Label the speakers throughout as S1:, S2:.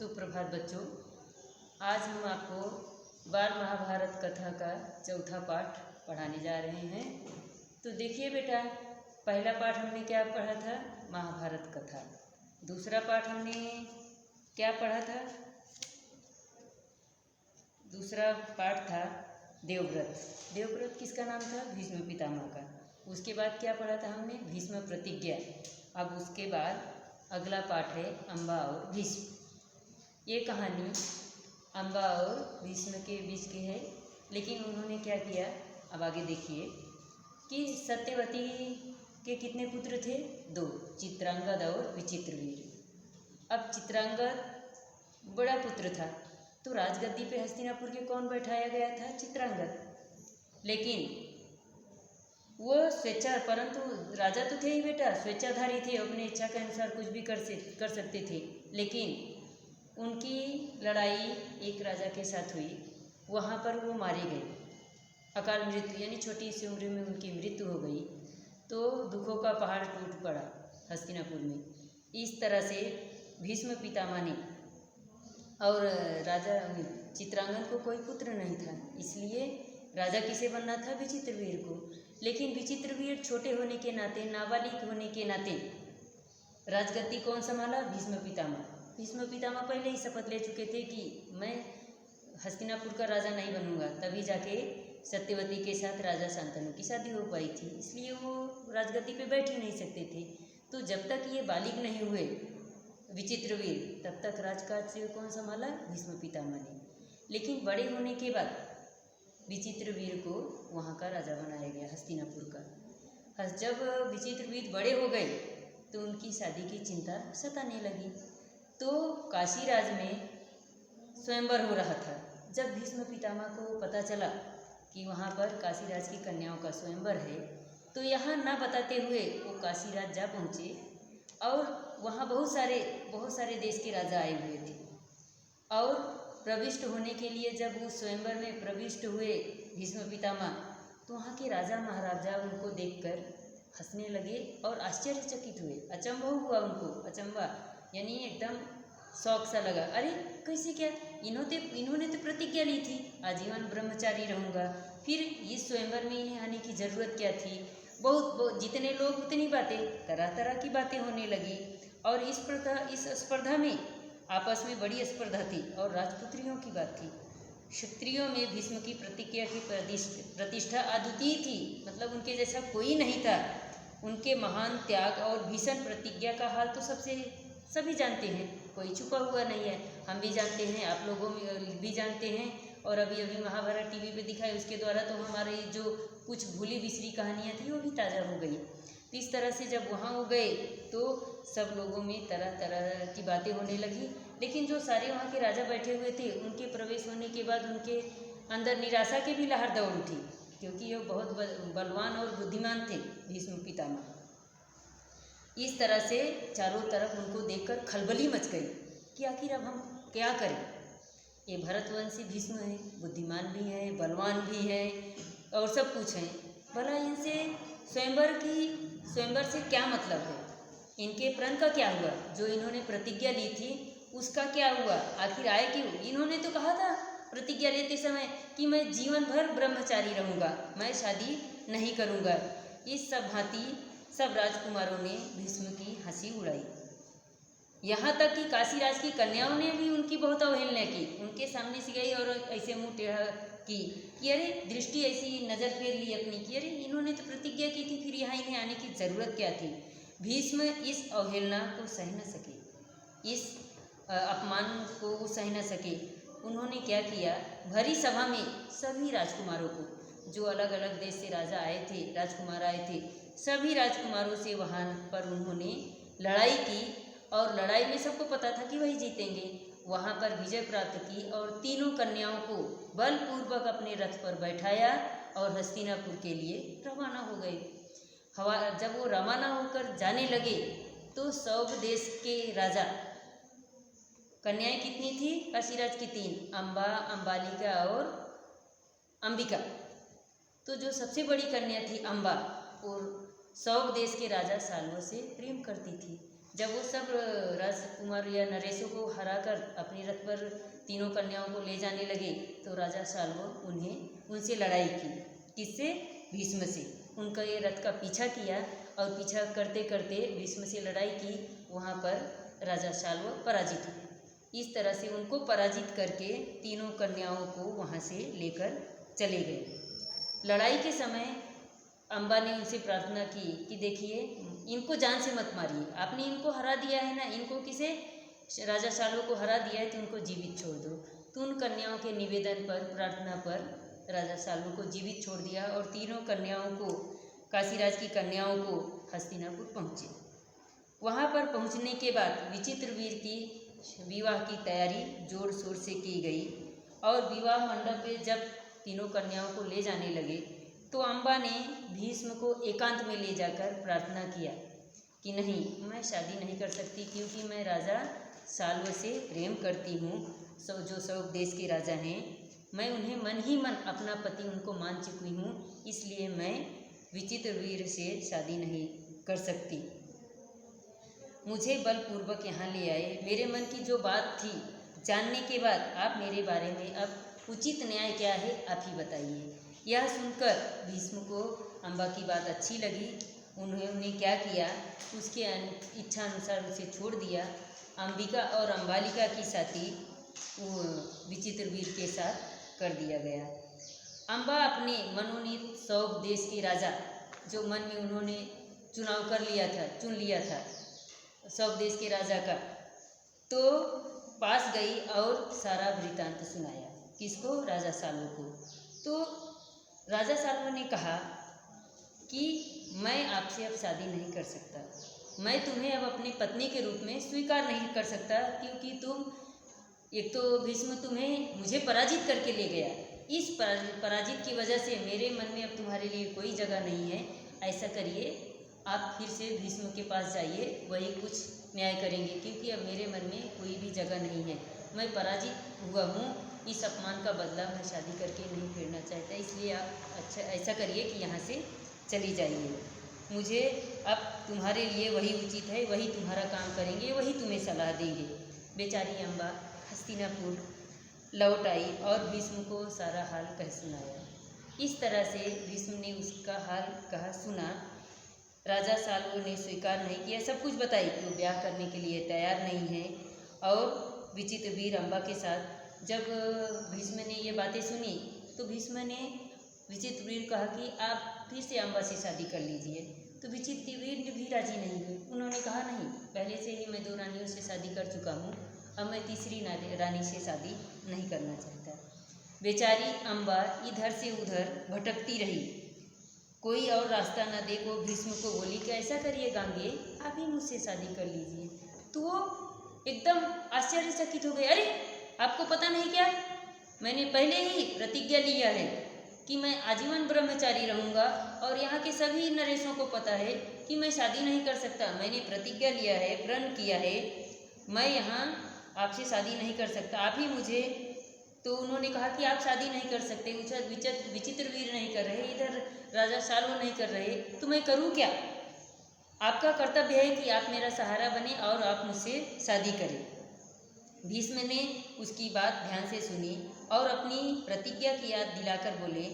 S1: सुप्रभात बच्चों। आज हम आपको बाल महाभारत कथा का चौथा पाठ पढ़ाने जा रहे हैं। तो देखिए बेटा, पहला पाठ हमने क्या पढ़ा था? महाभारत कथा। दूसरा पाठ हमने क्या पढ़ा था? दूसरा पाठ था देवव्रत। देवव्रत किसका नाम था? भीष्म पितामह का। उसके बाद क्या पढ़ा था हमने? भीष्म प्रतिज्ञा। अब उसके बाद अगला पाठ है अम्बा और भीष्म। ये कहानी अम्बा और भीष्म के बीच की है, लेकिन उन्होंने क्या किया अब आगे देखिए कि सत्यवती के कितने पुत्र थे? 2, चित्रांगद और विचित्रवीर। अब चित्रांगद बड़ा पुत्र था, तो राजगद्दी पे हस्तिनापुर के कौन बैठाया गया था? चित्रांगद। लेकिन वो परंतु राजा तो थे ही बेटा, स्वेच्छाधारी थे, अपने इच्छा के अनुसार कुछ भी कर सकते थे। लेकिन उनकी लड़ाई एक राजा के साथ हुई, वहाँ पर वो मारे गए, अकाल मृत्यु, यानी छोटी सी उम्र में उनकी मृत्यु हो गई। तो दुखों का पहाड़ टूट पड़ा हस्तिनापुर में। इस तरह से भीष्म पितामह ने, और राजा चित्रांगद को कोई पुत्र नहीं था, इसलिए राजा किसे बनना था? विचित्रवीर को। लेकिन विचित्रवीर छोटे होने के नाते, नाबालिग होने के नाते राजगद्दी कौन संभाला? भीष्म पितामह। भीष्म पितामह पहले ही शपथ ले चुके थे कि मैं हस्तिनापुर का राजा नहीं बनूंगा, तभी जाके सत्यवती के साथ राजा शांतनु की शादी हो पाई थी, इसलिए वो राजगद्दी पे बैठ ही नहीं सकते थे। तो जब तक ये बालिग नहीं हुए विचित्रवीर, तब तक राजकाज कौन संभाला? भीष्म पितामह ने। लेकिन बड़े होने के बाद विचित्रवीर को वहाँ का राजा बनाया गया, हस्तिनापुर का। जब विचित्रवीर बड़े हो गए तो उनकी शादी की चिंता सताने लगी। तो काशीराज में स्वयंवर हो रहा था। जब भीष्म पितामह को पता चला कि वहाँ पर काशीराज की कन्याओं का स्वयंवर है, तो यहाँ ना बताते हुए वो काशीराज जा पहुँचे, और वहाँ बहुत सारे देश के राजा आए हुए थे। और प्रविष्ट होने के लिए जब उस स्वयंवर में प्रविष्ट हुए भीष्म पितामह, तो वहाँ के राजा महाराजा उनको देखकर हंसने लगे और आश्चर्यचकित हुए। अचंभा हुआ उनको, अचंभा यानी एकदम शौक सा लगा। अरे कैसे, क्या इन्होंने तो प्रतिज्ञा ली थी आजीवन ब्रह्मचारी रहूँगा, फिर इस स्वयंवर में इन्हें आने की ज़रूरत क्या थी? बहुत जितने लोग उतनी बातें, तरह तरह की बातें होने लगी। और इस स्पर्धा में आपस में बड़ी स्पर्धा थी, और राजपुत्रियों की बात थी। क्षत्रियों में भीष्म की प्रतिज्ञा की प्रतिष्ठा अद्वितीय थी, मतलब उनके जैसा कोई नहीं था। उनके महान त्याग और भीषण प्रतिज्ञा का हाल तो सभी जानते हैं, कोई छुपा हुआ नहीं है। हम भी जानते हैं, आप लोगों में भी जानते हैं, और अभी महाभारत टीवी पे दिखाए उसके द्वारा तो हमारी जो कुछ भूली बिसरी कहानियाँ थी वो भी ताज़ा हो गई। तो इस तरह से जब वहाँ हो गए तो सब लोगों में तरह तरह की बातें होने लगी। लेकिन जो सारे वहाँ के राजा बैठे हुए थे, उनके प्रवेश होने के बाद उनके अंदर निराशा की भी लहर दौड़ उठी, क्योंकि ये बहुत बलवान और बुद्धिमान थे भीष्म पितामह। इस तरह से चारों तरफ उनको देखकर खलबली मच गई कि आखिर अब हम क्या करें? ये भरतवंशी भीष्म है, बुद्धिमान भी है, बलवान भी है, और सब कुछ है, भला इनसे स्वयंवर से क्या मतलब है? इनके प्रण का क्या हुआ? जो इन्होंने प्रतिज्ञा ली थी उसका क्या हुआ? आखिर आए क्यों? इन्होंने तो कहा था प्रतिज्ञा लेते समय कि मैं जीवन भर ब्रह्मचारी रहूँगा, मैं शादी नहीं करूँगा। इस सब भांति सब राजकुमारों ने भीष्म की हंसी उड़ाई। यहाँ तक कि काशीराज की कन्याओं ने भी उनकी बहुत अवहेलना की, उनके सामने से गई और ऐसे मुंह टेढ़ा की कि अरे, दृष्टि ऐसी नज़र फेर ली अपनी कि अरे, इन्होंने तो प्रतिज्ञा की थी, फिर यहाँ इन्हें आने की ज़रूरत क्या थी? भीष्म इस अवहेलना को सह न सके, इस अपमान को वो सह न सके। उन्होंने क्या किया, भरी सभा में सभी राजकुमारों को, जो अलग अलग देश से राजा आए थे, राजकुमार आए थे, सभी राजकुमारों से वहाँ पर उन्होंने लड़ाई की, और लड़ाई में सबको पता था कि वही जीतेंगे। वहाँ पर विजय प्राप्त की और तीनों कन्याओं को बलपूर्वक अपने रथ पर बैठाया और हस्तिनापुर के लिए रवाना हो गए। जब वो रवाना होकर जाने लगे तो सब देश के राजा, कन्याएं कितनी थी काशीराज की? 3, अम्बा, अम्बालिका और अंबिका। तो जो सबसे बड़ी कन्या थी अम्बा, और 100 देश के राजा सालों से प्रेम करती थी, जब वो सब राजकुमार या नरेशों को हराकर अपने रथ पर तीनों कन्याओं को ले जाने लगे तो राजा शाल्व उनसे लड़ाई की। किससे? भीष्म से। उनका ये रथ का पीछा किया और पीछा करते करते भीष्म से लड़ाई की। वहाँ पर राजा शाल्व पराजित हुए। इस तरह से उनको पराजित करके तीनों कन्याओं को वहाँ से लेकर चले गए। लड़ाई के समय अम्बा ने उनसे प्रार्थना की कि देखिए, इनको जान से मत मारिए, आपने इनको हरा दिया है ना, इनको किसे? राजा शाल्व को हरा दिया है तो उनको जीवित छोड़ दो। तो उन कन्याओं के निवेदन पर, प्रार्थना पर राजा शाल्व को जीवित छोड़ दिया और तीनों कन्याओं को, काशीराज की कन्याओं को हस्तिनापुर पहुँचे। वहाँ पर पहुँचने के बाद विचित्रवीर की विवाह की तैयारी जोर शोर से की गई और विवाह मंडप पे जब तीनों कन्याओं को ले जाने लगे तो अम्बा ने भीष्म को एकांत में ले जाकर प्रार्थना किया कि नहीं, मैं शादी नहीं कर सकती क्योंकि मैं राजा शाल्व से प्रेम करती हूँ। जो सब देश के राजा हैं, मैं उन्हें मन ही मन अपना पति उनको मान चुकी हूँ, इसलिए मैं विचित्रवीर से शादी नहीं कर सकती। मुझे बलपूर्वक यहाँ ले आए। मेरे मन की जो बात थी जानने के बाद आप मेरे बारे में अब उचित न्याय क्या है आप ही बताइए। यह सुनकर भीष्म को अम्बा की बात अच्छी लगी। उन्होंने क्या किया, उसके इच्छा अनुसार उसे छोड़ दिया। अंबिका और अम्बालिका की शादी विचित्रवीर के साथ कर दिया गया। अम्बा अपने मनोनीत सौग देश के राजा, जो मन में उन्होंने चुनाव कर लिया था, चुन लिया था सौग देश के राजा का, तो पास गई और सारा वृतांत सुनाया। किसको? राजा शाल्व को। तो राजा शाल्व ने कहा कि मैं आपसे अब शादी नहीं कर सकता, मैं तुम्हें अब अपनी पत्नी के रूप में स्वीकार नहीं कर सकता क्योंकि तुम, एक तो भीष्म तुम्हें मुझे पराजित करके ले गया। इस पराजित की वजह से मेरे मन में अब तुम्हारे लिए कोई जगह नहीं है। ऐसा करिए, आप फिर से भीष्म के पास जाइए, वही कुछ न्याय करेंगे क्योंकि अब मेरे मन में कोई भी जगह नहीं है। मैं पराजित हुआ हूँ, इस अपमान का बदला मैं शादी करके नहीं फेरना चाहता, इसलिए आप ऐसा करिए कि यहाँ से चली जाइए। मुझे अब तुम्हारे लिए वही उचित है, वही तुम्हारा काम करेंगे, वही तुम्हें सलाह देंगे। बेचारी अम्बा हस्तिनापुर लौट आई और भीष्म को सारा हाल कह सुनाया। इस तरह से भीष्म ने उसका हाल कहा सुना। राजा शाल्व ने स्वीकार नहीं किया, सब कुछ बताई कि वो ब्याह करने के लिए तैयार नहीं है। और विचित्रवीर अम्बा के साथ जब भीष्म ने ये बातें सुनी तो भीष्म ने विचित्रवीर कहा कि आप फिर से अम्बा से शादी कर लीजिए। तो विचित्रवीर भी राजी नहीं हुए। उन्होंने कहा नहीं, पहले से ही मैं 2 रानियों से शादी कर चुका हूँ, अब मैं तीसरी रानी से शादी नहीं करना चाहता। बेचारी अम्बा इधर से उधर भटकती रही, कोई और रास्ता न देखो। भीष्म को बोली कि ऐसा करिए गांगे, आप ही मुझसे शादी कर लीजिए। तो वो एकदम आश्चर्यचकित हो गए। अरे, आपको पता नहीं क्या, मैंने पहले ही प्रतिज्ञा लिया है कि मैं आजीवन ब्रह्मचारी रहूँगा और यहाँ के सभी नरेशों को पता है कि मैं शादी नहीं कर सकता। मैंने प्रतिज्ञा लिया है, प्रण किया है, मैं यहाँ आपसे शादी नहीं कर सकता, आप ही मुझे। तो उन्होंने कहा कि आप शादी नहीं कर सकते, विचित्रवीर नहीं कर रहे, इधर राजा शाल्व नहीं कर रहे, तो मैं करूँ क्या? आपका कर्तव्य है कि आप मेरा सहारा बने और आप मुझसे शादी करें। भीष्म ने उसकी बात ध्यान से सुनी और अपनी प्रतिज्ञा की याद दिलाकर बोले,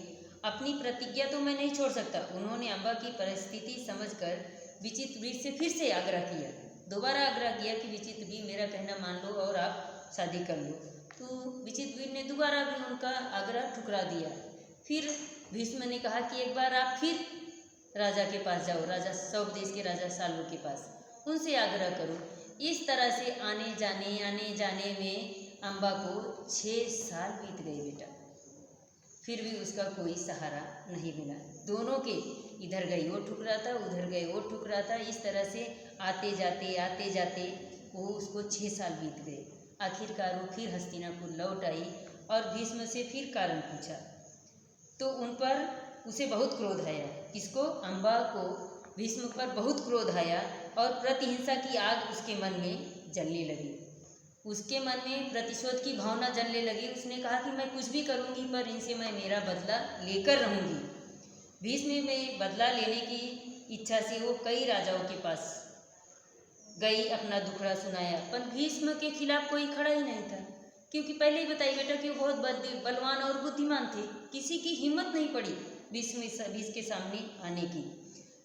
S1: अपनी प्रतिज्ञा तो मैं नहीं छोड़ सकता। उन्होंने अम्बा की परिस्थिति समझकर विचित्रवीर से फिर से आग्रह किया, दोबारा आग्रह किया कि विचित्रवीर मेरा कहना मान लो और आप शादी कर लो। तो विचित्रवीर ने दोबारा भी उनका आग्रह ठुकरा दिया। फिर भीष्म ने कहा कि एक बार आप फिर राजा के पास जाओ, राजा सौग देश के राजा शाल्व के पास, उनसे आग्रह करो। इस तरह से आने जाने में अम्बा को 6 साल बीत गए बेटा, फिर भी उसका कोई सहारा नहीं मिला। दोनों के इधर गई वो ठुकराता, उधर गए वो ठुकराता। इस तरह से आते जाते वो उसको 6 साल बीत गए। आखिरकार वो फिर हस्तिनापुर लौट आई और भीष्म से फिर कारण पूछा तो उन पर उसे बहुत क्रोध आया। किसको? अम्बा को भीष्म पर बहुत क्रोध आया और प्रतिहिंसा की आग उसके मन में जलने लगी। उसके मन में प्रतिशोध की भावना जलने लगी। उसने कहा कि मैं कुछ भी करूंगी पर इनसे मैं मेरा बदला लेकर रहूंगी। भीष्म में बदला लेने की इच्छा से वो कई राजाओं के पास गई, अपना दुखड़ा सुनाया। पर भीष्म के खिलाफ कोई खड़ा ही नहीं था, क्योंकि पहले ही बताई बेटा कि वो बहुत बलवान और बुद्धिमान थे। किसी की हिम्मत नहीं पड़ी भीष्म के सामने आने की।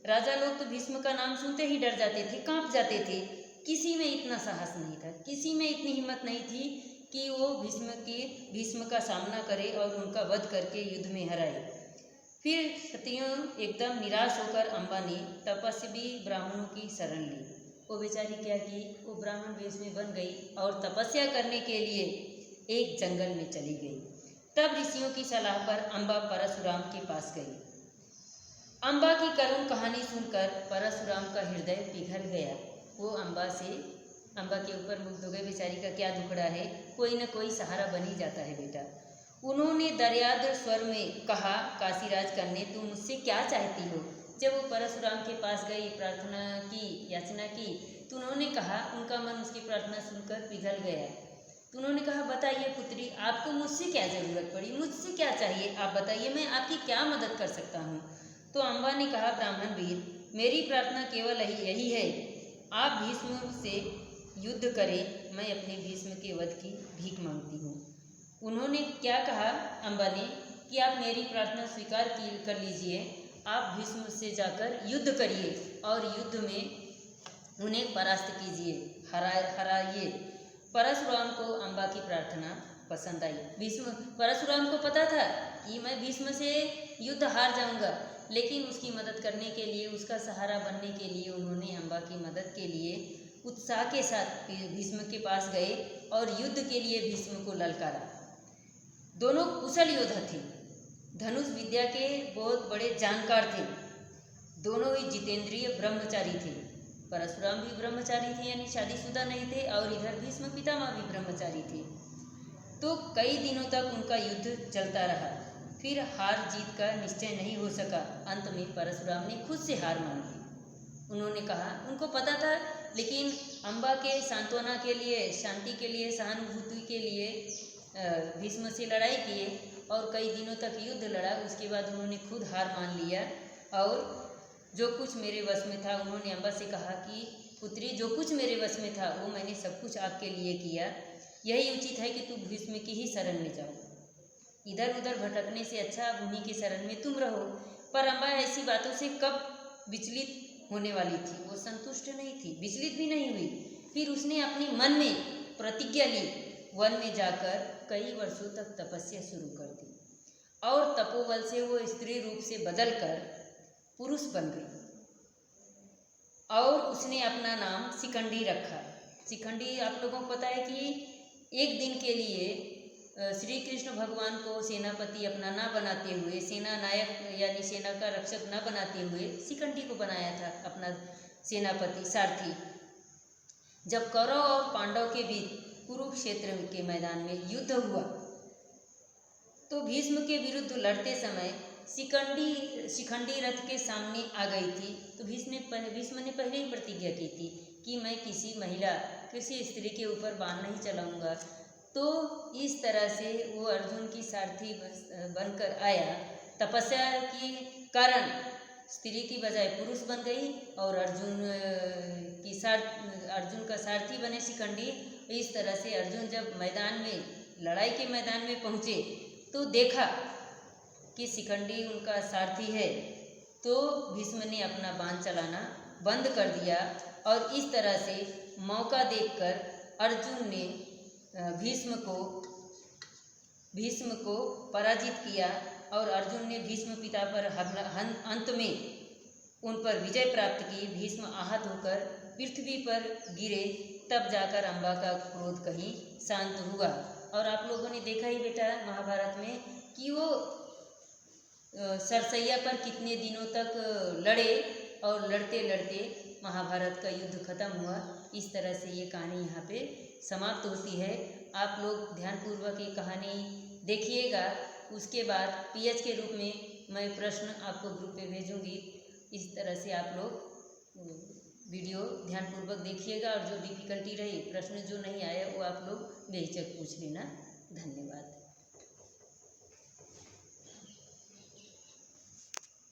S1: राजा लोग तो भीष्म का नाम सुनते ही डर जाते थे, कांप जाते थे। किसी में इतना साहस नहीं था, किसी में इतनी हिम्मत नहीं थी कि वो भीष्म का सामना करे और उनका वध करके युद्ध में हराए। फिर क्षत्रियों एकदम निराश होकर अम्बा ने तपस्वी ब्राह्मणों की शरण ली। वो बेचारी क्या की, वो ब्राह्मण वेश में बन गई और तपस्या करने के लिए एक जंगल में चली गई। तब ऋषियों की सलाह पर अम्बा परशुराम के पास गई। अम्बा की करुण कहानी सुनकर परशुराम का हृदय पिघल गया। वो अम्बा के ऊपर मुग्ध हो गए। बेचारी का क्या दुखड़ा है, कोई न कोई सहारा बन ही जाता है बेटा। उन्होंने दर्याद्र स्वर में कहा, काशीराज कन्या तुम मुझसे क्या चाहती हो? जब वो परशुराम के पास गई, प्रार्थना की, याचना की, तो उन्होंने कहा, उनका मन उसकी प्रार्थना सुनकर पिघल गया। तो उन्होंने कहा, बताइए पुत्री, आपको मुझसे क्या ज़रूरत पड़ी, मुझसे क्या चाहिए, आप बताइए, मैं आपकी क्या मदद कर सकता हूँ। तो अम्बा ने कहा, ब्राह्मण वीर, मेरी प्रार्थना केवल यही है, आप भीष्म से युद्ध करें, मैं अपने भीष्म के वध की भीख मांगती हूँ। उन्होंने क्या कहा अम्बा ने कि आप मेरी प्रार्थना स्वीकार कर लीजिए, आप भीष्म से जाकर युद्ध करिए और युद्ध में उन्हें परास्त कीजिए, हराइए। परशुराम को अम्बा की प्रार्थना पसंद आई। परशुराम को पता था कि मैं भीष्म से युद्ध हार जाऊंगा, लेकिन उसकी मदद करने के लिए, उसका सहारा बनने के लिए उन्होंने अम्बा की मदद के लिए उत्साह के साथ भीष्म के पास गए और युद्ध के लिए भीष्म को ललकारा। दोनों कुशल योद्धा थे, धनुष विद्या के बहुत बड़े जानकार थे, दोनों ही जितेंद्रिय ब्रह्मचारी थे। परशुराम भी ब्रह्मचारी थे, यानी शादीशुदा नहीं थे, और इधर भीष्म पितामह भी ब्रह्मचारी थे। तो कई दिनों तक उनका युद्ध चलता रहा। फिर हार जीत का निश्चय नहीं हो सका। अंत में परशुराम ने खुद से हार मान ली। उन्होंने कहा, उनको पता था, लेकिन अम्बा के सांत्वना के लिए, शांति के लिए, सहानुभूति के लिए भीष्म से लड़ाई किए और कई दिनों तक युद्ध लड़ा। उसके बाद उन्होंने खुद हार मान लिया और जो कुछ मेरे वश में था, उन्होंने अम्बा से कहा कि पुत्री, जो कुछ मेरे वश में था वो मैंने सब कुछ आपके लिए किया, यही उचित है कि तुम भीष्म की ही शरण में जाओ। इधर उधर भटकने से अच्छा उन्हीं की शरण में तुम रहो। पर अम्बा ऐसी बातों से कब विचलित होने वाली थी, वो संतुष्ट नहीं थी, विचलित भी नहीं हुई। फिर उसने अपने मन में प्रतिज्ञा ली, वन में जाकर कई वर्षों तक तपस्या शुरू कर दी और तपोबल से वो स्त्री रूप से बदलकर पुरुष बन गई और उसने अपना नाम शिखंडी रखा। शिखंडी आप लोगों को पता है कि एक दिन के लिए श्री कृष्ण भगवान को सेनापति अपना ना बनाते हुए, सेना नायक यानी सेना का रक्षक न बनाते हुए शिखंडी को बनाया था अपना सेनापति, सारथी। जब कौरव और पांडव के बीच कुरुक्षेत्र के मैदान में युद्ध हुआ तो भीष्म के विरुद्ध लड़ते समय शिखंडी रथ के सामने आ गई थी। तो भीष्म ने पहले ही प्रतिज्ञा की थी कि मैं किसी महिला, किसी स्त्री के ऊपर बाण नहीं चलाऊंगा। तो इस तरह से वो अर्जुन की सारथी बनकर आया। तपस्या के कारण स्त्री की बजाय पुरुष बन गई और अर्जुन का सारथी बने शिखंडी। इस तरह से अर्जुन जब मैदान में, लड़ाई के मैदान में पहुँचे तो देखा कि शिखंडी उनका सारथी है, तो भीष्म ने अपना बाण चलाना बंद कर दिया और इस तरह से मौका देखकर अर्जुन ने भीष्म को पराजित किया और अर्जुन ने भीष्म पिता पर अंत में उन पर विजय प्राप्त की। भीष्म आहत होकर पृथ्वी पर गिरे, तब जाकर अम्बा का क्रोध कहीं शांत हुआ। और आप लोगों ने देखा ही बेटा महाभारत में कि वो सरसैया पर कितने दिनों तक लड़े और लड़ते लड़ते महाभारत का युद्ध खत्म हुआ। इस तरह से ये कहानी यहाँ पे समाप्त होती है। आप लोग ध्यानपूर्वक ये कहानी देखिएगा। उसके बाद पीएच के रूप में मैं प्रश्न आपको ग्रुप पे भेजूंगी। इस तरह से आप लोग वीडियो ध्यानपूर्वक देखिएगा और जो डिफ़िकल्टी रही, प्रश्न जो नहीं आया, वो आप लोग बेहिचक पूछ लेना। धन्यवाद।